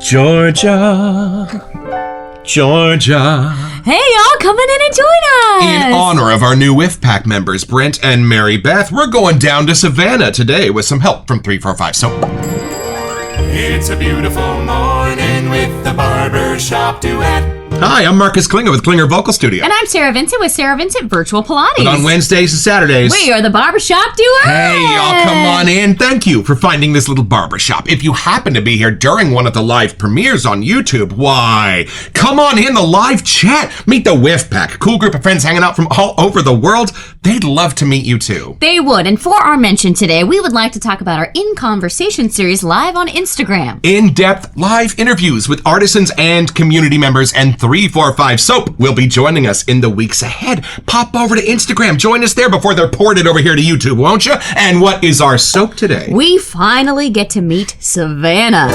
Georgia, Georgia. Hey, y'all, come in and join us. In honor of our new WIF Pack members, Brent and Mary Beth, we're going down to Savannah today with some help from 345 Soap. It's a beautiful morning with the Barbershop Duet. Hi, I'm Marcus Klinger with Klinger Vocal Studio. And I'm Sarah Vincent with Sarah Vincent Virtual Pilates. And on Wednesdays and Saturdays, we are the Barbershop Duet. Hey, y'all, come on in. Thank you for finding this little barbershop. If you happen to be here during one of the live premieres on YouTube, why, come on in the live chat. Meet the WIF Pack, cool group of friends hanging out from all over the world. They'd love to meet you too. They would. And for our mention today, we would like to talk about our In Conversation series live on Instagram. In-depth live interviews with artisans and community members, and 345 Soap will be joining us in the weeks ahead. Pop over to Instagram. Join us there before they're ported over here to YouTube, won't you? And what is our soap today? We finally get to meet Savannah.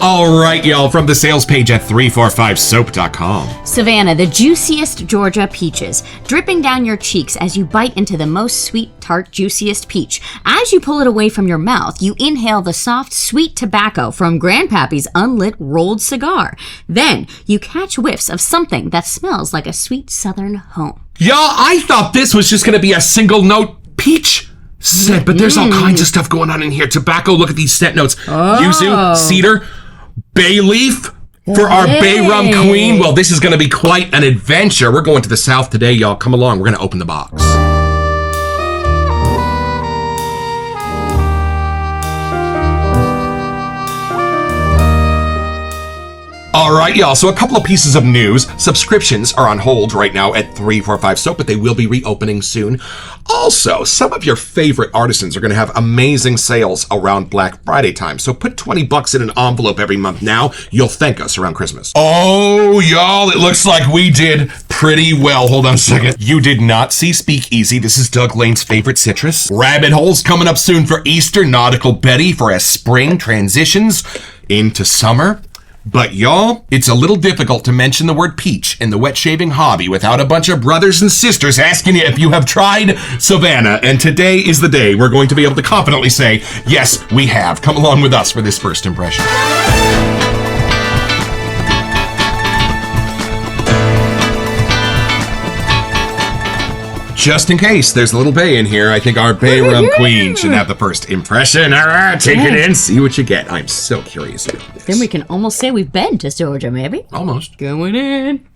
All right, y'all, from the sales page at 345soap.com. Savannah, the juiciest Georgia peaches, dripping down your cheeks as you bite into the most sweet, tart, juiciest peach. As you pull it away from your mouth, you inhale the soft, sweet tobacco from Grandpappy's unlit rolled cigar. Then you catch whiffs of something that smells like a sweet southern home. Y'all, I thought this was just going to be a single note peach scent, but there's all kinds of stuff going on in here. Tobacco, look at these scent notes. Yuzu, cedar, bay leaf for our bay rum queen. Well, this is going to be quite an adventure. We're going to the South today, y'all. Come along. We're going to open the box. All right, y'all, so a couple of pieces of news. Subscriptions are on hold right now at 345 Soap, but they will be reopening soon. Also, some of your favorite artisans are going to have amazing sales around Black Friday time, so put $20 in an envelope every month now. You'll thank us around Christmas. Oh, y'all, it looks like we did pretty well. Hold on a second. You did not see Speakeasy. This is Doug Lane's favorite citrus. Rabbit Hole's coming up soon for Easter. Nautical Betty for as spring transitions into summer. But y'all, it's a little difficult to mention the word peach in the wet shaving hobby without a bunch of brothers and sisters asking you if you have tried Savannah. And today is the day we're going to be able to confidently say, yes, we have. Come along with us for this first impression. Just in case there's a little bay in here, I think our bay rum queen should have the first impression. All right, take it in, see what you get. I'm so curious about this. Then we can almost say we've been to Georgia, maybe. Almost. Going in.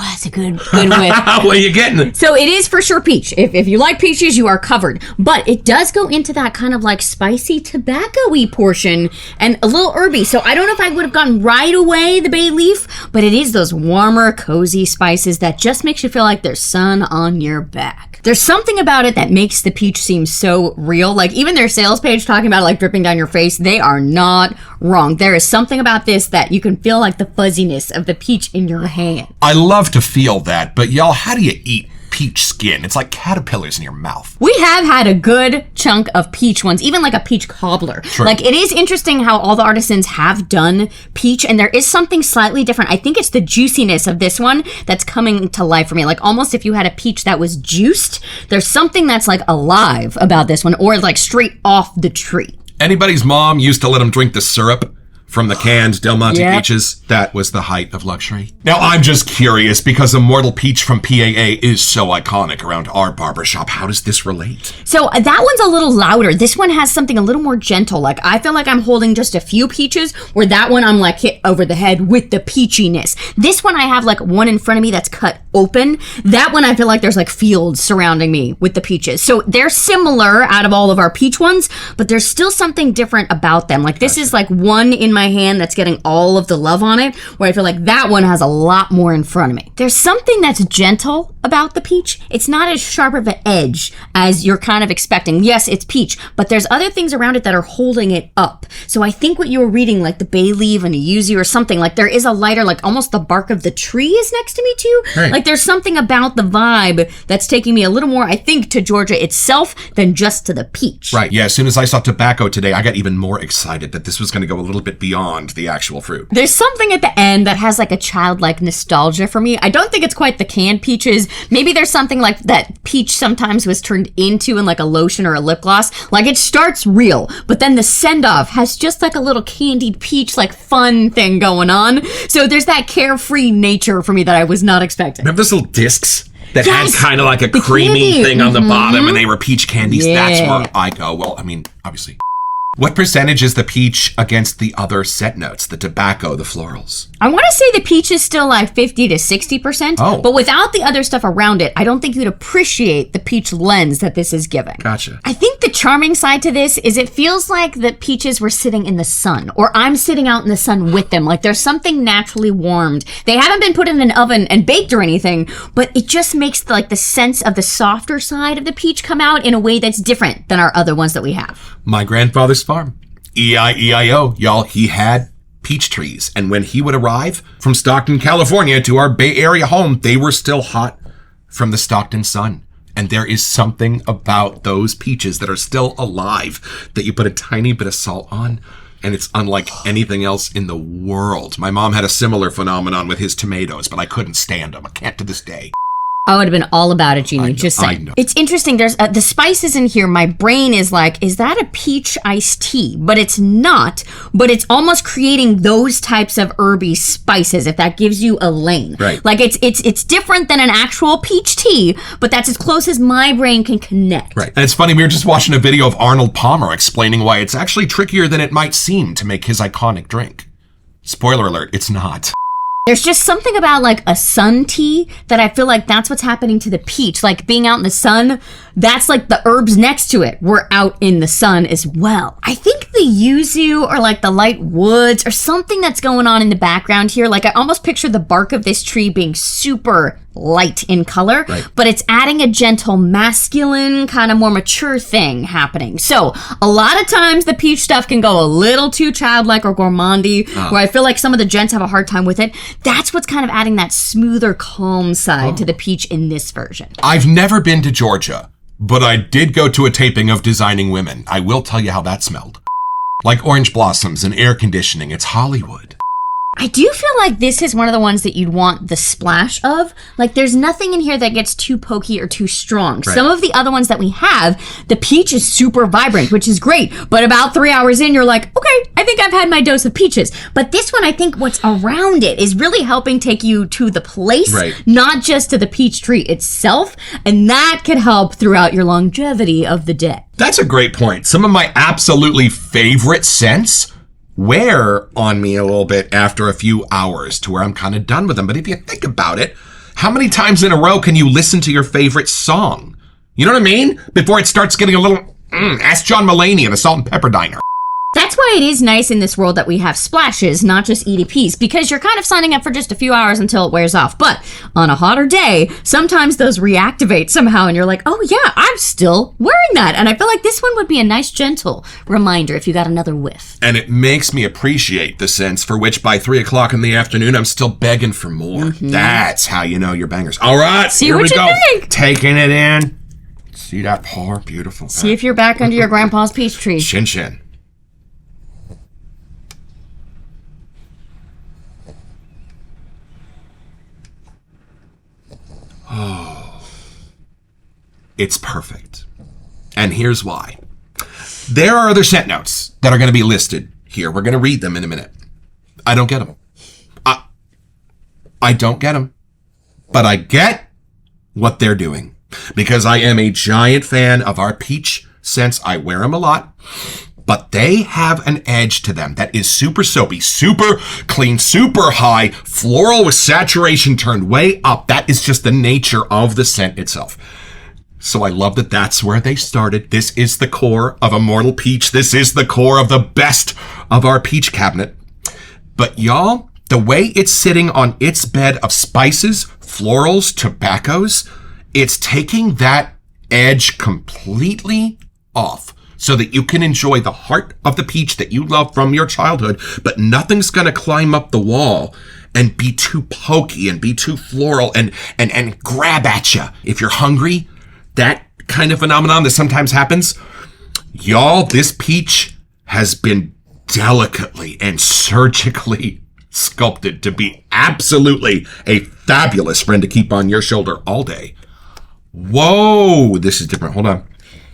That's a good whiff. What are you getting? So it is for sure peach. If you like peaches, you are covered. But it does go into that kind of like spicy tobacco-y portion and a little herby. So I don't know if I would have gotten right away the bay leaf, but it is those warmer, cozy spices that just makes you feel like there's sun on your back. There's something about it that makes the peach seem so real. Like even their sales page talking about it like dripping down your face, they are not wrong. There is something about this that you can feel like the fuzziness of the peach in your hand. I love to feel that, but y'all, how do you eat peach skin? It's like caterpillars in your mouth. We have had a good chunk of peach ones, even like a peach cobbler. True. Like it is interesting how all the artisans have done peach, and there is something slightly different. I think it's the juiciness of this one that's coming to life for me. Like almost if you had a peach that was juiced, there's something that's like alive about this one, or like straight off the tree. Anybody's mom used to let them drink the syrup from the canned Del Monte peaches. That was the height of luxury. Now, I'm just curious, because Immortal Peach from PAA is so iconic around our barbershop. How does this relate? So that one's a little louder. This one has something a little more gentle. Like I feel like I'm holding just a few peaches, where that one I'm like hit over the head with the peachiness. This one I have like one in front of me that's cut open. That one I feel like there's like fields surrounding me with the peaches. So they're similar out of all of our peach ones, but there's still something different about them. Like this is like one in my hand that's getting all of the love on it, where I feel like that one has a lot more in front of me. There's something that's gentle about the peach. It's not as sharp of an edge as you're kind of expecting. Yes, it's peach, but there's other things around it that are holding it up. So I think what you were reading, like the bay leaf and a yuzu or something, like there is a lighter, like almost the bark of the tree is next to me too. Right. Like there's something about the vibe that's taking me a little more, I think, to Georgia itself than just to the peach. Right, yeah, as soon as I saw tobacco today, I got even more excited that this was going to go a little bit beyond the actual fruit. There's something at the end that has like a childlike nostalgia for me. I don't think it's quite the canned peaches. Maybe there's something like that peach sometimes was turned into in like a lotion or a lip gloss. Like it starts real, but then the send-off has just like a little candied peach like fun thing going on. So there's that carefree nature for me that I was not expecting. Remember those little discs that Yes! had kind of like a The creamy candy. thing on the bottom and they were peach candies? Yeah. That's where I go. Well, I mean, obviously. What percentage is the peach against the other scent notes? The tobacco, the florals? I want to say the peach is still like 50 to 60%, Oh. but without the other stuff around it, I don't think you'd appreciate the peach lens that this is giving. Gotcha. I think the charming side to this is it feels like the peaches were sitting in the sun, or I'm sitting out in the sun with them. Like there's something naturally warmed. They haven't been put in an oven and baked or anything, but it just makes the sense of the softer side of the peach come out in a way that's different than our other ones that we have. My grandfather's farm. E-I-E-I-O. Y'all, he had peach trees. And when he would arrive from Stockton, California to our Bay Area home, they were still hot from the Stockton sun. And there is something about those peaches that are still alive that you put a tiny bit of salt on, and it's unlike anything else in the world. My mom had a similar phenomenon with his tomatoes, but I couldn't stand them. I can't to this day. I would have been all about it, Jeannie. Just saying. I know. It's interesting. There's the spices in here. My brain is like, is that a peach iced tea? But it's not. But it's almost creating those types of herby spices. If that gives you a lane, Right. Like it's different than an actual peach tea, but that's as close as my brain can connect. Right. And it's funny, we were just watching a video of Arnold Palmer explaining why it's actually trickier than it might seem to make his iconic drink. Spoiler alert, it's not. There's just something about like a sun tea that I feel like that's what's happening to the peach. Like being out in the sun, that's like the herbs next to it. We're out in the sun as well. I think the yuzu or like the light woods or something that's going on in the background here. Like I almost picture the bark of this tree being super light in color, Right. but it's adding a gentle masculine kind of more mature thing happening. So a lot of times the peach stuff can go a little too childlike or gourmandy, where I feel like some of the gents have a hard time with it. That's what's kind of adding that smoother, calm side to the peach in this version. I've never been to Georgia, but I did go to a taping of Designing Women. I will tell you how that smelled. Like orange blossoms and air conditioning. It's Hollywood. I do feel like this is one of the ones that you'd want the splash of. Like there's nothing in here that gets too pokey or too strong. Right. Some of the other ones that we have, the peach is super vibrant, which is great. But about 3 hours in, you're like, okay, I think I've had my dose of peaches. But this one, I think what's around it is really helping take you to the place, Right. not just to the peach tree itself. And that could help throughout your longevity of the day. That's a great point. Some of my absolutely favorite scents wear on me a little bit after a few hours to where I'm kind of done with them. But if you think about it, how many times in a row can you listen to your favorite song? You know what I mean? Before it starts getting a little, ask John Mulaney at a Salt and Pepper Diner. That's why it is nice in this world that we have splashes, not just EDPs, because you're kind of signing up for just a few hours until it wears off. But on a hotter day, sometimes those reactivate somehow and you're like, oh yeah, I'm still wearing that. And I feel like this one would be a nice gentle reminder if you got another whiff. And it makes me appreciate the scents for which by 3 o'clock in the afternoon, I'm still begging for more. That's how you know you're bangers. All right, See here what we you go. think. Taking it in. See that pour? Beautiful. See if you're back under your grandpa's peach tree. Chin chin. It's perfect. And here's why. There are other scent notes that are going to be listed here. We're going to read them in a minute. I don't get them. I don't get them. But I get what they're doing. Because I am a giant fan of our peach scents. I wear them a lot. But they have an edge to them that is super soapy, super clean, super high, floral with saturation turned way up. That is just the nature of the scent itself. So I love that that's where they started. This is the core of Immortal Peach. This is the core of the best of our peach cabinet. But y'all, The way it's sitting on its bed of spices, florals, tobaccos, it's taking that edge completely off so that you can enjoy the heart of the peach that you love from your childhood, but nothing's going to climb up the wall and be too pokey and be too floral and grab at you. If you're hungry, that kind of phenomenon that sometimes happens. Y'all, this peach has been delicately and surgically sculpted to be absolutely a fabulous friend to keep on your shoulder all day. Whoa, this is different. Hold on.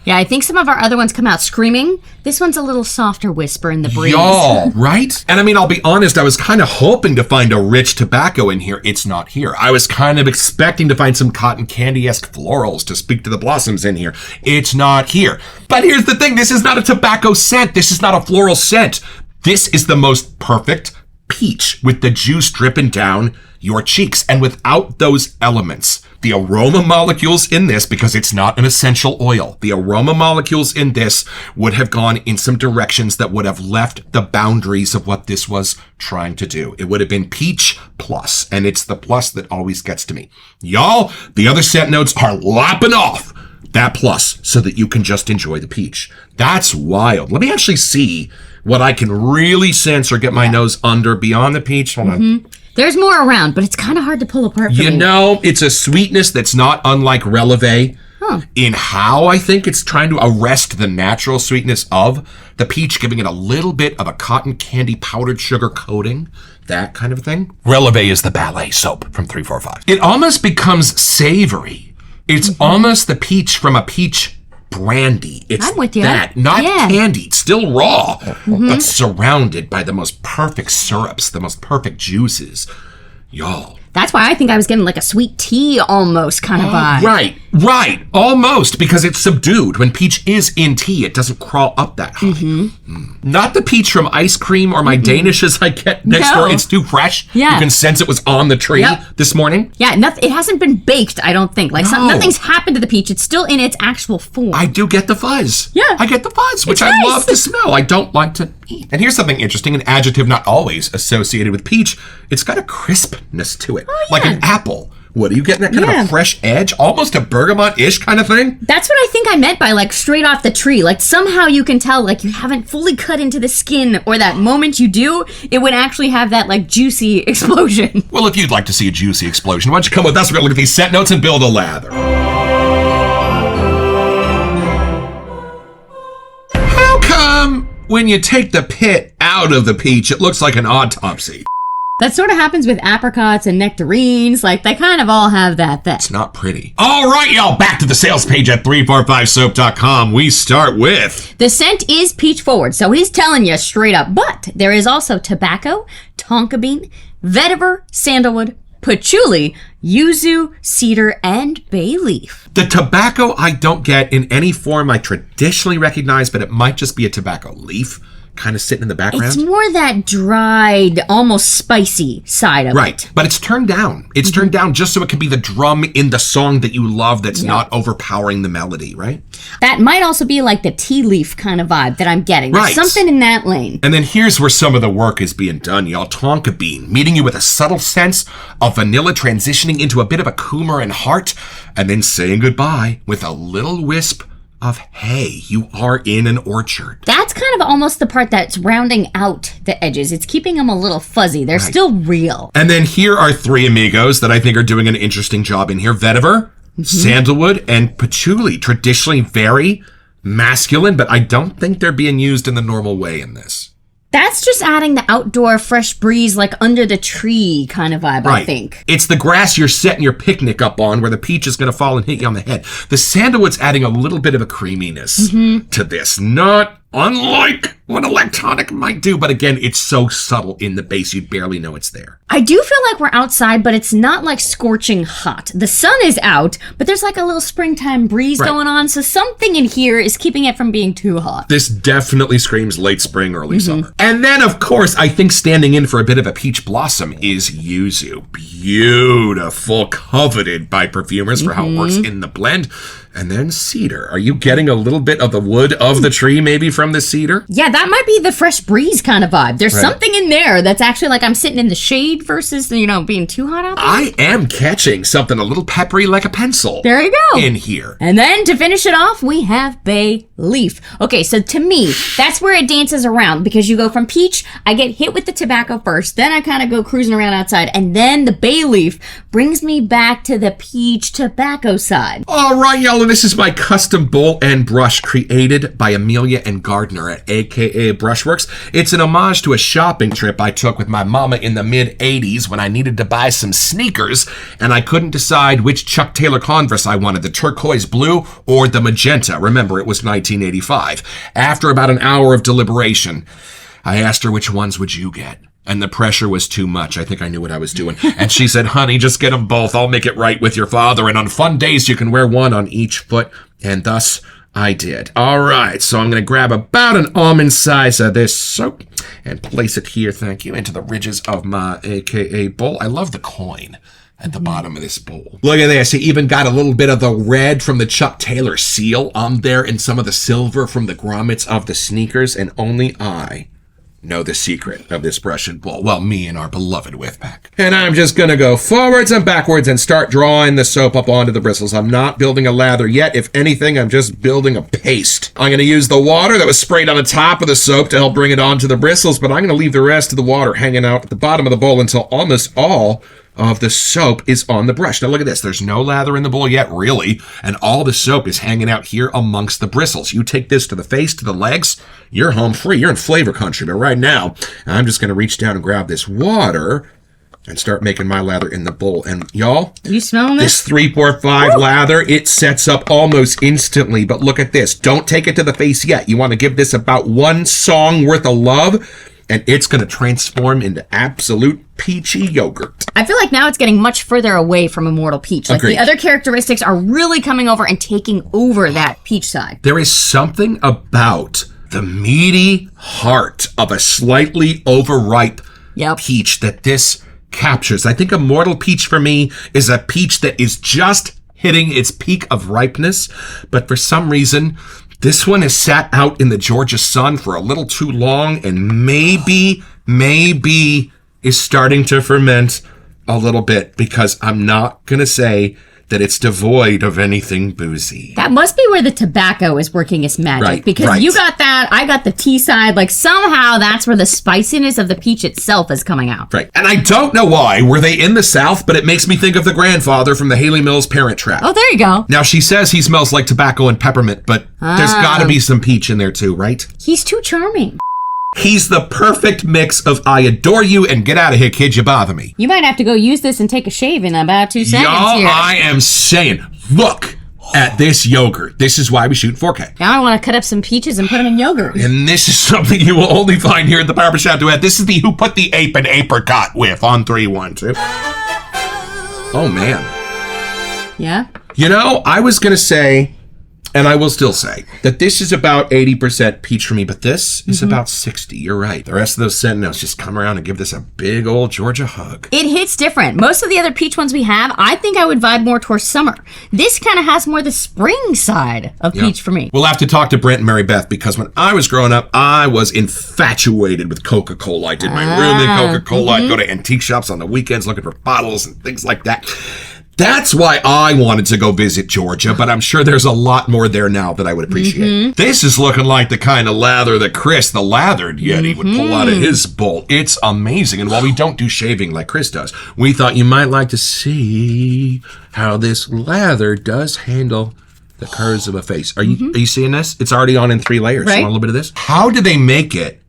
Yeah, I think some of our other ones come out screaming. This one's a little softer whisper in the breeze. Y'all, right? And I mean, I'll be honest, I was kind of hoping to find a rich tobacco in here. It's not here. I was kind of expecting to find some cotton candy-esque florals to speak to the blossoms in here. It's not here. But here's the thing. This is not a tobacco scent. This is not a floral scent. This is the most perfect peach with the juice dripping down your cheeks. And without those elements, the aroma molecules in this, because it's not an essential oil, the aroma molecules in this would have gone in some directions that would have left the boundaries of what this was trying to do. It would have been peach plus, and it's the plus that always gets to me. Y'all, the other scent notes are lopping off that plus so that you can just enjoy the peach. That's wild. Let me actually see what I can really sense or get my nose under beyond the peach. Hold on. There's more around, but it's kind of hard to pull apart for me. You know, it's a sweetness that's not unlike Releve in how I think it's trying to arrest the natural sweetness of the peach, giving it a little bit of a cotton candy powdered sugar coating, that kind of thing. Releve is the ballet soap from 345. It almost becomes savory. It's almost the peach from a peach brandy. It's I'm with you. that, not candied, still raw, but surrounded by the most perfect syrups, the most perfect juices. Y'all. That's why I think I was getting like a sweet tea almost kind of vibe. Right. Almost, because it's subdued. When peach is in tea, it doesn't crawl up that high. Not the peach from ice cream or my Danishes I get next door. It's too fresh. Yeah. You can sense it was on the tree this morning. Yeah, it hasn't been baked, I don't think. Like nothing's happened to the peach. It's still in its actual form. I do get the fuzz. Yeah. I get the fuzz, which I love to smell. I don't like to eat. And here's something interesting, an adjective not always associated with peach. It's got a crispness to it. Like an apple. What, are you getting that kind of a fresh edge? Almost a bergamot-ish kind of thing? That's what I think I meant by like straight off the tree. Like somehow you can tell like you haven't fully cut into the skin, or that moment you do, it would actually have that like juicy explosion. Well, if you'd like to see a juicy explosion, why don't you come with us? We're going to look at these scent notes and build a lather. How come when you take the pit out of the peach, it looks like an autopsy? That sort of happens with apricots and nectarines. Like, they kind of all have that thing. It's not pretty. All right, y'all, back to the sales page at 345soap.com. We start with... The scent is peach forward, so he's telling you straight up. But there is also tobacco, tonka bean, vetiver, sandalwood, patchouli, yuzu, cedar, and bay leaf. The tobacco I don't get in any form I traditionally recognize, but it might just be a tobacco leaf kind of sitting in the background. It's more that dried, almost spicy side of it. Right, but it's turned down. It's turned down just so it can be the drum in the song that you love that's not overpowering the melody, right? That might also be like the tea leaf kind of vibe that I'm getting. There's something in that lane. And then here's where some of the work is being done, y'all. Tonka bean, meeting you with a subtle sense of vanilla transitioning into a bit of a coumarin heart, and then saying goodbye with a little wisp of, hey, you are in an orchard. That's kind of almost the part that's rounding out the edges. It's keeping them a little fuzzy. They're still real. And then here are three amigos that I think are doing an interesting job in here. Vetiver, sandalwood, and patchouli. Traditionally very masculine, but I don't think they're being used in the normal way in this. That's just adding the outdoor fresh breeze, like under the tree kind of vibe, I think. It's the grass you're setting your picnic up on where the peach is going to fall and hit you on the head. The sandalwood's adding a little bit of a creaminess to this. Not unlike what electronic might do, but again, it's so subtle in the base, you'd barely know it's there. I do feel like we're outside, but it's not like scorching hot. The sun is out, but there's like a little springtime breeze going on, so something in here is keeping it from being too hot. This definitely screams late spring, early summer. And then, of course, I think standing in for a bit of a peach blossom is yuzu. Beautiful, coveted by perfumers for how it works in the blend. And then cedar. Are you getting a little bit of the wood of the tree maybe from the cedar? Yeah, that might be the fresh breeze kind of vibe. There's something in there that's actually like I'm sitting in the shade versus, being too hot out there. I am catching something a little peppery like a pencil. There you go. In here. And then to finish it off, we have bay leaf. Okay, so to me, that's where it dances around because you go from peach, I get hit with the tobacco first, then I kind of go cruising around outside, and then the bay leaf brings me back to the peach tobacco side. All right, y'all, this is my custom bowl and brush created by Amelia and Gardner at AKA Brushworks. It's an homage to a shopping trip I took with my mama in the mid-'80s when I needed to buy some sneakers, and I couldn't decide which Chuck Taylor Converse I wanted, the turquoise blue or the magenta. Remember, it was 1985. After about an hour of deliberation, I asked her, which ones would you get? And the pressure was too much. I think I knew what I was doing. And she said, honey, just get them both. I'll make it right with your father. And on fun days, you can wear one on each foot. And thus, I did. All right, so I'm going to grab about an almond size of this soap and place it here, thank you, into the ridges of my AKA bowl. I love the coin at the bottom of this bowl. Look at this. He even got a little bit of the red from the Chuck Taylor seal on there and some of the silver from the grommets of the sneakers. And only I know the secret of this brush and bowl. Well, me and our beloved whip pack. And I'm just going to go forwards and backwards and start drawing the soap up onto the bristles. I'm not building a lather yet. If anything, I'm just building a paste. I'm going to use the water that was sprayed on the top of the soap to help bring it onto the bristles, but I'm going to leave the rest of the water hanging out at the bottom of the bowl until almost all of the soap is on the brush. Now look at this. There's no lather in the bowl yet, really, and all the soap is hanging out here amongst the bristles. You take this to the face, to the legs, you're home free. You're in flavor country. But right now, I'm just going to reach down and grab this water and start making my lather in the bowl. And y'all, you smelling this 3-4-5 lather, it sets up almost instantly. But look at this. Don't take it to the face yet. You want to give this about one song worth of love, and it's going to transform into absolute peachy yogurt. I feel like now it's getting much further away from Immortal Peach. Like Agreed. the other characteristics are really coming over and taking over that peach side. There is something about the meaty heart of a slightly overripe peach that this captures. I think Immortal Peach for me is a peach that is just hitting its peak of ripeness, but for some reason, this one has sat out in the Georgia sun for a little too long and maybe is starting to ferment a little bit, because I'm not going to say that it's devoid of anything boozy. That must be where the tobacco is working its magic. Right, because right. you got that, I got the tea side. Like somehow that's where the spiciness of the peach itself is coming out. Right. And I don't know why. Were they in the South? But it makes me think of the grandfather from the Haley Mills Parent Trap. Oh, there you go. Now, she says he smells like tobacco and peppermint, but there's got to be some peach in there too, right? He's too charming. He's the perfect mix of I adore you and get out of here, kid, you bother me. You might have to go use this and take a shave in about 2 seconds Y'all, here. I am saying, look at this yogurt. This is why we shoot 4K. Now I want to cut up some peaches and put them in yogurt. And this is something you will only find here at the Barbershop Duet. This is the Who Put the Ape in Apricot with on 3, 1, 2. Oh, man. Yeah? You know, I was going to say, and I will still say, that this is about 80% peach for me, but this is about 60. You're right. The rest of those Sentinels just come around and give this a big old Georgia hug. It hits different. Most of the other peach ones we have, I think I would vibe more towards summer. This kind of has more the spring side of peach for me. We'll have to talk to Brent and Mary Beth, because when I was growing up, I was infatuated with Coca-Cola. I did my room in Coca-Cola. I'd go to antique shops on the weekends looking for bottles and things like that. That's why I wanted to go visit Georgia, but I'm sure there's a lot more there now that I would appreciate. This is looking like the kind of lather that Chris, the lathered Yeti, would pull out of his bowl. It's amazing. And while we don't do shaving like Chris does, we thought you might like to see how this lather does handle the curves of a face. Are you seeing this? It's already on in 3 layers. Right. You want a little bit of this? How do they make it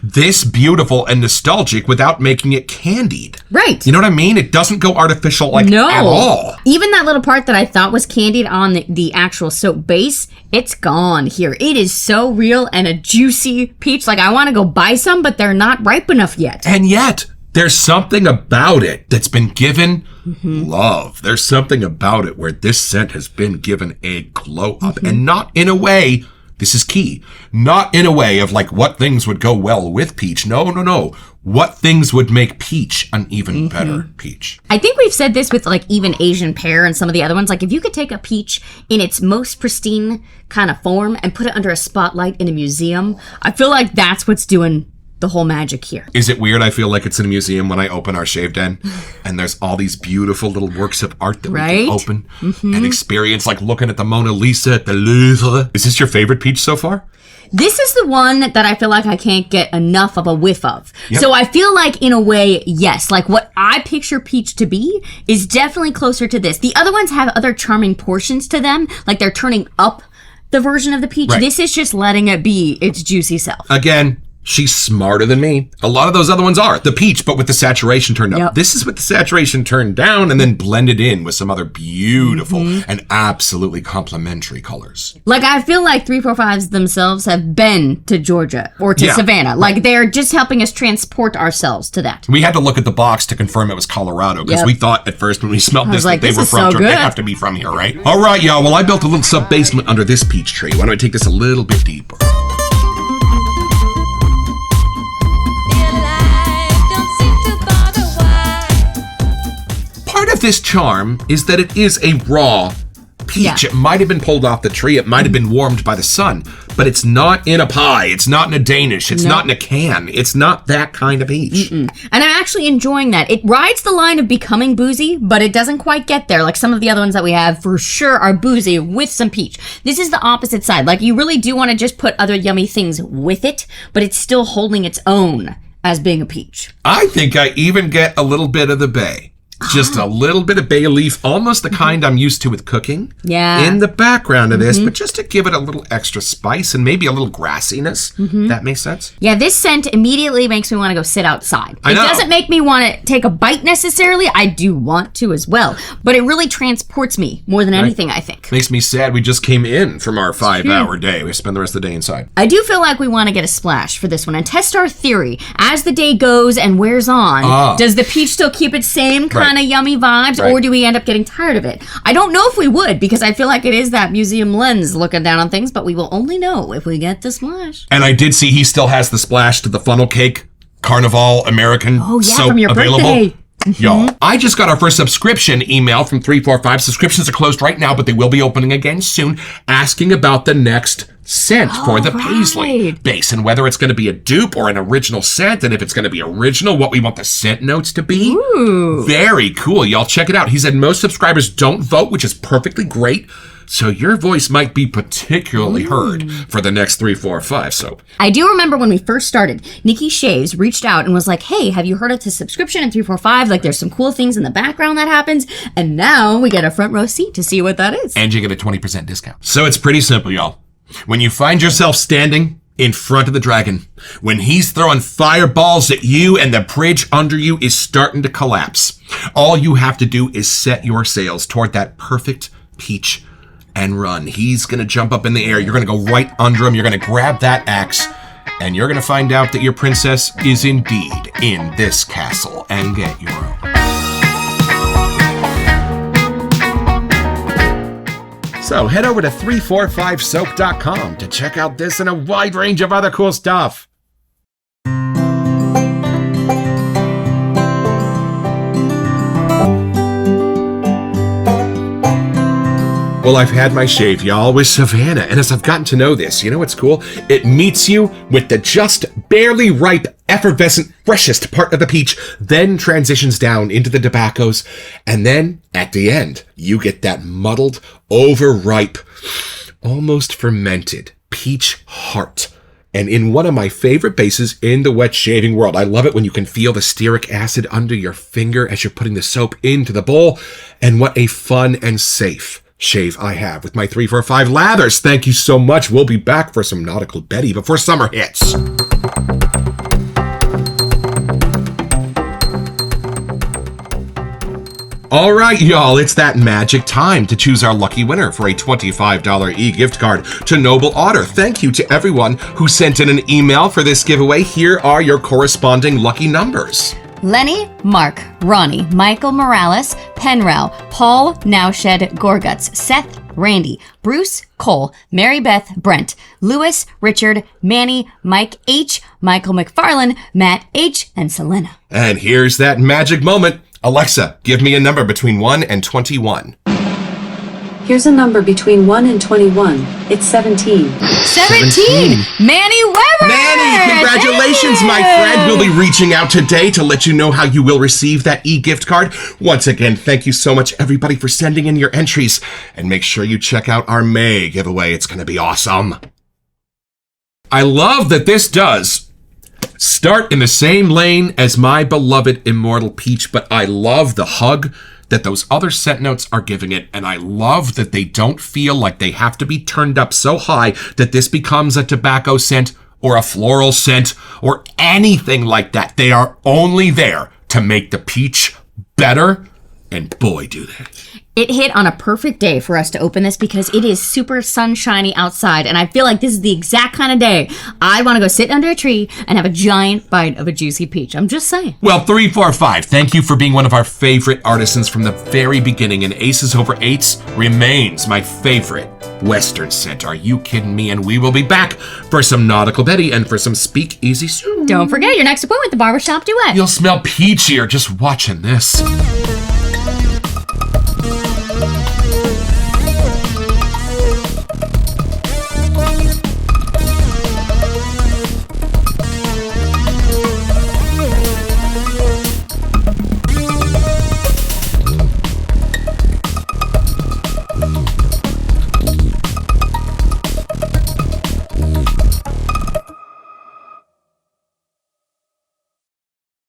this beautiful and nostalgic without making it candied? Right. You know what I mean? It doesn't go artificial at all. Even that little part that I thought was candied on the actual soap base, it's gone here. It is so real and a juicy peach. Like, I want to go buy some, but they're not ripe enough yet. And yet, there's something about it that's been given love. There's something about it where this scent has been given a glow up, and not in a way This is key. Not in a way of like what things would go well with peach. No. What things would make peach an even better peach. I think we've said this with like even Asian pear and some of the other ones. Like if you could take a peach in its most pristine kind of form and put it under a spotlight in a museum, I feel like that's what's doing the whole magic here. Is it weird? I feel like it's in a museum when I open our shave den and there's all these beautiful little works of art that we can open and experience, like looking at the Mona Lisa at the Louvre. Is this your favorite peach so far? This is the one that I feel like I can't get enough of a whiff of. Yep. So I feel like, in a way, yes. Like, what I picture peach to be is definitely closer to this. The other ones have other charming portions to them. Like, they're turning up the version of the peach. Right. This is just letting it be its juicy self. Again, she's smarter than me. A lot of those other ones are. The peach, but with the saturation turned up. Yep. This is with the saturation turned down and then blended in with some other beautiful and absolutely complementary colors. Like, I feel like 345s themselves have been to Georgia or to Savannah. Like, they're just helping us transport ourselves to that. We had to look at the box to confirm it was Colorado because we thought at first when we smelled this like, that they this were is from so Georgia. They good. have to be from here, right? All right, y'all. Well, I built a little sub-basement under this peach tree. Why don't I take this a little bit deeper? Part of this charm is that it is a raw peach. Yeah. It might have been pulled off the tree. It might have been warmed by the sun, but it's not in a pie. It's not in a Danish. It's not in a can. It's not that kind of peach. And I'm actually enjoying that. It rides the line of becoming boozy, but it doesn't quite get there. Like some of the other ones that we have for sure are boozy with some peach. This is the opposite side. Like you really do want to just put other yummy things with it, but it's still holding its own as being a peach. I think I even get a little bit of the bay. Just a little bit of bay leaf, almost the kind I'm used to with cooking. Yeah. In the background of this, but just to give it a little extra spice and maybe a little grassiness. That makes sense? Yeah, this scent immediately makes me want to go sit outside. I know. It doesn't make me want to take a bite necessarily. I do want to as well. But it really transports me more than anything, I think. Makes me sad we just came in from our 5-hour day. We spend the rest of the day inside. I do feel like we want to get a splash for this one and test our theory. As the day goes and wears on, does the peach still keep its same kind of yummy vibes, or do we end up getting tired of it? I don't know if we would, because I feel like it is that museum lens looking down on things, but we will only know if we get the splash. And I did see he still has the splash to the funnel cake Carnival American soap from your available. birthday. Y'all, I just got our first subscription email from 345. Subscriptions are closed right now, but they will be opening again soon, asking about the next scent for the Paisley base and whether it's going to be a dupe or an original scent, and if it's going to be original, what we want the scent notes to be. Ooh. Very cool. Y'all check it out. He said most subscribers don't vote, which is perfectly great. So your voice might be particularly heard for the next 345 soap. I do remember when we first started, Nikki Shaves reached out and was like, hey, have you heard of the subscription in 345? Like, there's some cool things in the background that happens. And now we get a front row seat to see what that is. And you get a 20% discount. So it's pretty simple, y'all. When you find yourself standing in front of the dragon, when he's throwing fireballs at you and the bridge under you is starting to collapse, all you have to do is set your sails toward that perfect peach and run. He's going to jump up in the air. You're going to go right under him. You're going to grab that axe, and you're going to find out that your princess is indeed in this castle and get your own. So head over to 345soap.com to check out this and a wide range of other cool stuff. Well, I've had my shave, y'all, with Savannah, and as I've gotten to know this, you know what's cool? It meets you with the just barely ripe, effervescent, freshest part of the peach, then transitions down into the tobaccos, and then, at the end, you get that muddled, overripe, almost fermented peach heart. And in one of my favorite bases in the wet shaving world, I love it when you can feel the stearic acid under your finger as you're putting the soap into the bowl, and what a fun and safe shave I have with my 345 lathers. Thank you so much. We'll be back for some Nautical Betty before summer hits. All right, y'all, it's that magic time to choose our lucky winner for a $25 e-gift card to Noble Otter. Thank you to everyone who sent in an email for this giveaway. Here are your corresponding lucky numbers. Lenny, Mark, Ronnie, Michael Morales, Penrell, Paul, Nowshed, Gorguts, Seth, Randy, Bruce, Cole, Mary Beth, Brent, Lewis, Richard, Manny, Mike H, Michael McFarlane, Matt H, and Selena. And here's that magic moment. Alexa, give me a number between 1 and 21. Here's a number between 1 and 21. It's 17. 17! Manny Weber! Manny, congratulations, my friend. We'll be reaching out today to let you know how you will receive that e-gift card. Once again, thank you so much, everybody, for sending in your entries. And make sure you check out our May giveaway. It's going to be awesome. I love that this does start in the same lane as my beloved Immortal Peach, but I love the hug that those other scent notes are giving it, and I love that they don't feel like they have to be turned up so high that this becomes a tobacco scent or a floral scent or anything like that. They are only there to make the peach better, and boy, do they. It hit on a perfect day for us to open this because it is super sunshiny outside, and I feel like this is the exact kind of day I want to go sit under a tree and have a giant bite of a juicy peach. I'm just saying. Well, 345, thank you for being one of our favorite artisans from the very beginning, and Aces Over Eights remains my favorite Western scent. Are you kidding me? And we will be back for some Nautical Betty and for some Speak Easy soon. Don't forget your next appointment, the Barbershop Duet. You'll smell peachier just watching this.